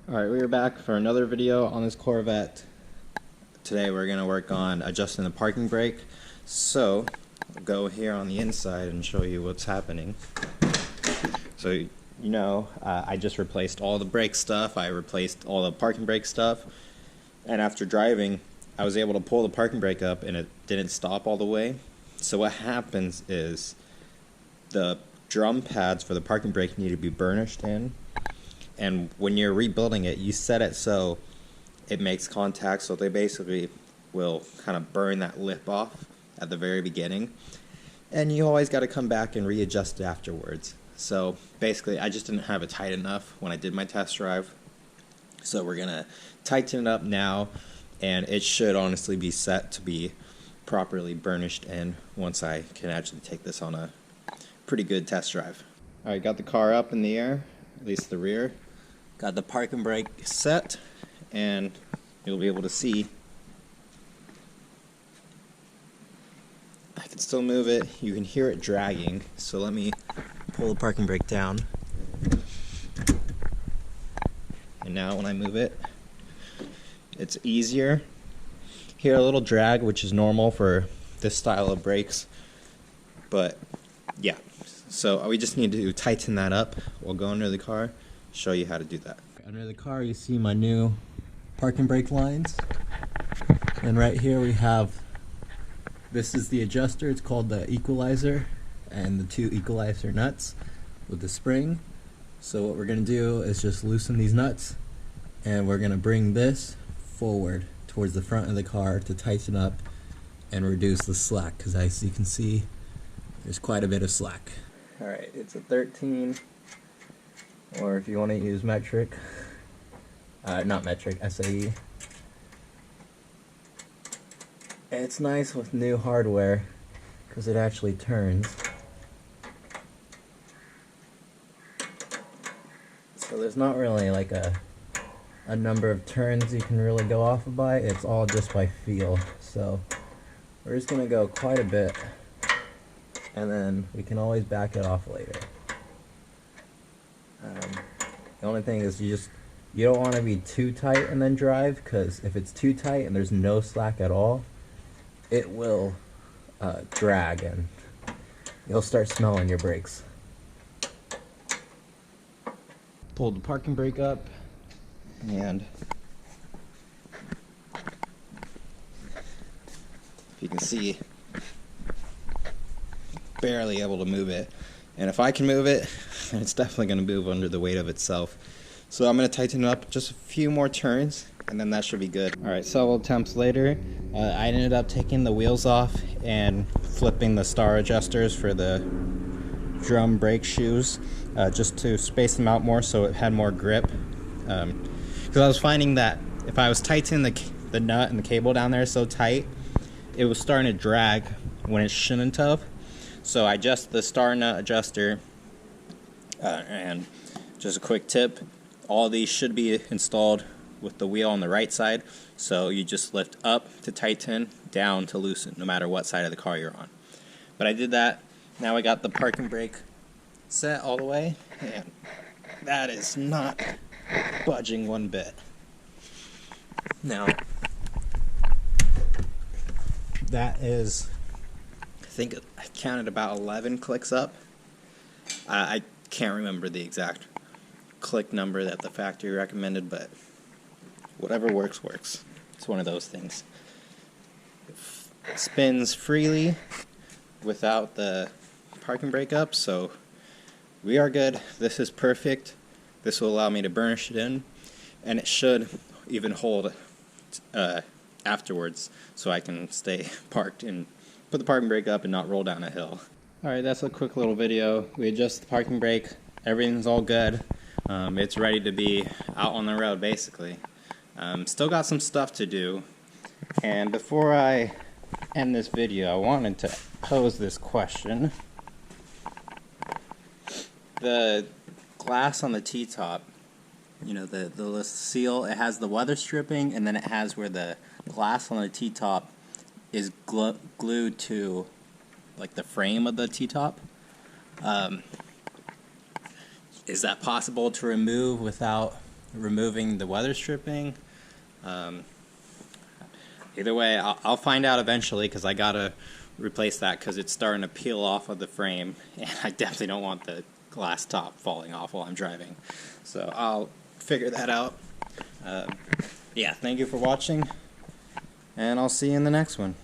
Alright, we are back for another video on this Corvette. Today we're going to work on adjusting the parking brake. So, I'll go here on the inside and show you what's happening. So, I just replaced all the brake stuff, I replaced all the parking brake stuff, and after driving, I was able to pull the parking brake up and it didn't stop all the way. So what happens is, the drum pads for the parking brake need to be burnished in. And when you're rebuilding it, you set it so it makes contact, so they basically will kind of burn that lip off at the very beginning. And you always got to come back and readjust it afterwards. So basically, I just didn't have it tight enough when I did my test drive. So we're going to tighten it up now, and it should honestly be set to be properly burnished in once I can actually take this on a pretty good test drive. Alright, got the car up in the air, at least the rear. Got the parking brake set, and you'll be able to see I can still move it. You can hear it dragging, so let me pull the parking brake down. And now when I move it, it's easier. Hear a little drag, which is normal for this style of brakes, but yeah. So we just need to tighten that up. We'll go under the car, show you how to do that. Under the car you see my new parking brake lines, and right here we have, this is the adjuster, it's called the equalizer, and the two equalizer nuts with the spring. So what we're going to do is just loosen these nuts, and we're going to bring this forward towards the front of the car to tighten up and reduce the slack, because as you can see, there's quite a bit of slack. Alright, it's a 13, or if you want to use metric, not metric, SAE. It's nice with new hardware because it actually turns. So there's not really like a number of turns you can really go off of by, it's all just by feel. So we're just going to go quite a bit, and then we can always back it off later. The only thing is you don't want to be too tight and then drive, because if it's too tight and there's no slack at all, it will drag and you'll start smelling your brakes. Pulled the parking brake up, and if you can see, barely able to move it, and if I can move it, it's definitely going to move under the weight of itself. So I'm going to tighten it up just a few more turns, and then that should be good. Alright, several attempts later, I ended up taking the wheels off and flipping the star adjusters for the drum brake shoes, just to space them out more so it had more grip. Because I was finding that if I was tightening the nut and the cable down there so tight, it was starting to drag when it shouldn't have. So I adjust the star nut adjuster, and just a quick tip, all these should be installed with the wheel on the right side, so you just lift up to tighten, down to loosen, no matter what side of the car you're on. But I did that. Now I got the parking brake set all the way, and that is not budging one bit. Now, that is, I think I counted about 11 clicks up. I can't remember the exact click number that the factory recommended, but whatever works, works. It's one of those things. It spins freely without the parking brake up, so we are good. This is perfect. This will allow me to burnish it in, and it should even hold afterwards, so I can stay parked and put the parking brake up and not roll down a hill. Alright, that's a quick little video. We adjust the parking brake. Everything's all good. It's ready to be out on the road, basically. Still got some stuff to do. And before I end this video, I wanted to pose this question. The glass on the T-top, the seal, it has the weather stripping, and then it has where the glass on the T-top is glued to like the frame of the T-top. Is that possible to remove without removing the weather stripping. Either way, I'll find out eventually, because I gotta replace that because it's starting to peel off of the frame, and I definitely don't want the glass top falling off while I'm driving. So I'll figure that out. Yeah, thank you for watching, and I'll see you in the next one.